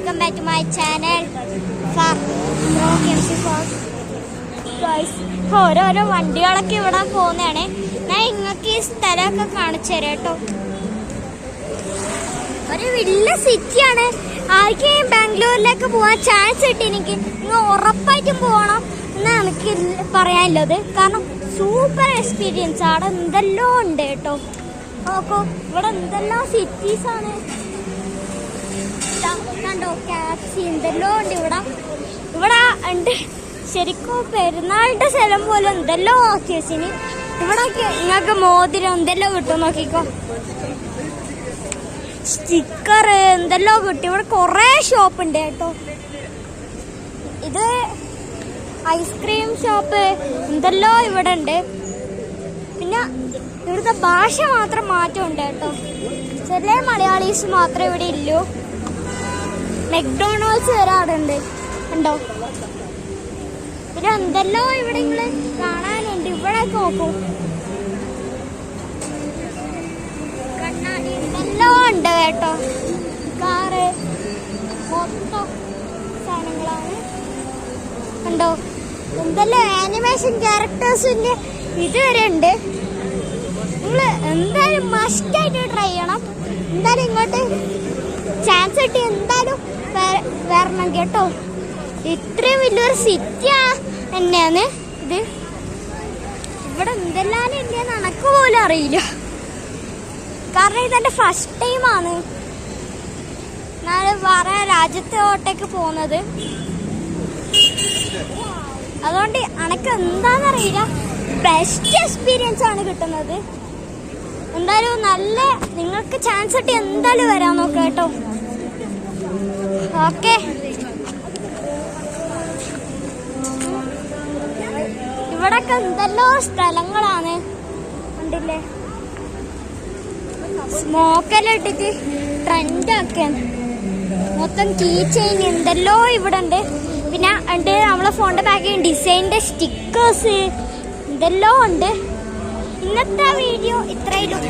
welcome back to my channel. ഓരോരോ വണ്ടികളൊക്കെ ഇവിടെ പോകുന്നതാണ്. ഞാൻ നിങ്ങൾക്ക് ഈ സ്ഥലമൊക്കെ കാണിച്ചു തരാം കേട്ടോ. ഒരു വലിയ സിറ്റിയാണ്. ആർക്കും ബാംഗ്ലൂരിലേക്ക് പോകാൻ ചാൻസ് കിട്ടി എനിക്ക് നിങ്ങൾ ഉറപ്പായിട്ടും പോകണം എന്നാണ് എനിക്ക് പറയാനുള്ളത്. കാരണം സൂപ്പർ എക്സ്പീരിയൻസ്. അവിടെ എന്തെല്ലോ ഉണ്ട് കേട്ടോ. നോക്കൂ, ഇവിടെ എന്തെല്ലാം സിറ്റീസാണ് കണ്ടോ. ടാക്സി എന്തെല്ലോ ഉണ്ട് ഇവിടെ ഉണ്ട്. ശരിക്കും പെരുന്നാളിന്റെ സ്ഥലം പോലെ എന്തെല്ലോ ആക്കി വെച്ചിന്. ഇവിടെ നിങ്ങൾക്ക് മോതിരം എന്തെല്ലോ കിട്ടും. നോക്കിക്കോ, സ്റ്റിക്കർ എന്തെല്ലോ കിട്ടും. ഇവിടെ കൊറേ ഷോപ്പ് ഉണ്ട് കേട്ടോ. ഇത് ഐസ്ക്രീം ഷോപ്പ് എന്തെല്ലോ ഇവിടെ ഉണ്ട്. പിന്നെ ഇവിടുത്തെ ഭാഷ മാത്രം മാറ്റമുണ്ട് കേട്ടോ. ചെറിയ മലയാളീസ് മാത്രമേ ഇവിടെ ഇല്ലൂ. മെക്ഡോണാൾഡ്സ് വരെ അവിടെ ഉണ്ട് ഉണ്ടോ. പിന്നെ എന്തെല്ലോ ഇവിടെ നിങ്ങള് കാണാനുണ്ട്. ഇവിടെ നോക്കൂ, കണ്ണാടി എന്തെല്ലോ ഉണ്ട് കേട്ടോ. കാറ് മൊത്തം സാധനങ്ങളാണ് ഉണ്ടോ. എന്തെല്ലോ ആനിമേഷൻ ക്യാരക്ടേഴ്സിന്റെ ഇതുവരെ ഉണ്ട്. നിങ്ങള് എന്തായാലും മസ്റ്റായിട്ട് ട്രൈ ചെയ്യണം. എന്തായാലും ഇങ്ങോട്ട് ചാൻസ് കിട്ടി എന്തായാലും വരണം കേട്ടോ. ഇത്രയും വലിയൊരു സിറ്റി തന്നെയാണ് ഇത്. ഇവിടെ എന്തെല്ലാം ഉണ്ടെന്ന് എനക്ക് പോലും അറിയില്ല. കാരണം ഇതെന്റെ ഫസ്റ്റ് ടൈമാണ് ഞാൻ വേറെ രാജ്യത്തോട്ടേക്ക് പോകുന്നത്. അതുകൊണ്ട് എനക്ക് എന്താണെന്നറിയില്ല. ബെസ്റ്റ് എക്സ്പീരിയൻസ് ആണ് കിട്ടുന്നത്. എന്തായാലും നല്ല നിങ്ങൾക്ക് ചാൻസ് കിട്ടി എന്തായാലും വരാൻ നോക്കാം കേട്ടോ. ഓക്കെ, ഇവിടൊക്കെ എന്തെല്ലോ സ്ഥലങ്ങളാണ് കണ്ടില്ലേ. സ്മോക്കെല്ലാം ഇട്ടിട്ട് ട്രെൻഡാക്കാണ്. മൊത്തം കീ ചെയിൻ എന്തെല്ലോ ഇവിടെ ഉണ്ട്. പിന്നെ ഉണ്ട് നമ്മളെ ഫോണിന്റെ ബാക്കിൽ ഡിസൈനിന്റെ സ്റ്റിക്കേഴ്സ് എന്തെല്ലോ ഉണ്ട്. ഇന്നത്തെ വീഡിയോ ഇത്രയും.